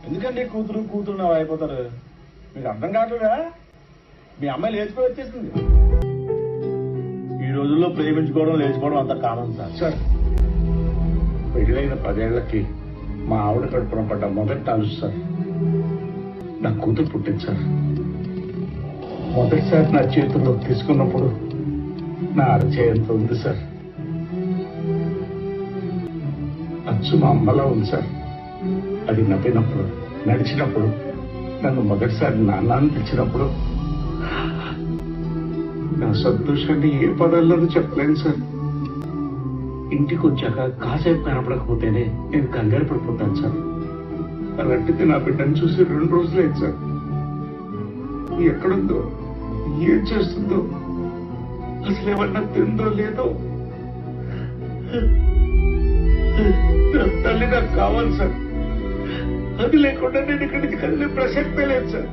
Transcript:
ఎందుకండి కూతురు కూతురు నా అయిపోతారు? మీకు అర్థం కావట్లేదా? మీ అమ్మాయి లేచిపోయి వచ్చేసింది. ఈ రోజుల్లో ప్రేమించుకోవడం లేచిపోవడం అంత కామన్ సార్. పెళ్ళైన 10 ఏళ్లకి మా ఆవిడ కడుపున పడ్డ మొదటి నాలుగు సార్ నా కూతురు పుట్టింది సార్. మొదటిసారి నా చేతుల్లో తీసుకున్నప్పుడు నా అరచేయంత ఉంది సార్. అచ్చు మా అమ్మలా ఉంది సార్. అది నవ్వినప్పుడు, నడిచినప్పుడు, నన్ను మొదటిసారి నాన్నని పిలిచినప్పుడు నా సంతోషాన్ని ఏ పదాల్లోనూ చెప్పలేను సార్. ఇంటికి వచ్చాక కాసేపు కనపడకపోతేనే నేను కంగారు పడిపోతాను సార్. అలాంటిది నా బిడ్డను చూసి 2 రోజులైంది సార్. ఎక్కడుందో, ఏం చేస్తుందో, అసలు ఏమన్నా తిందో లేదో. నా తల్లి నాకు కావాలి సార్. అది లేకుండా నేను ఇక్కడి నుంచి కదిలే ప్రసక్తే లేదు సార్.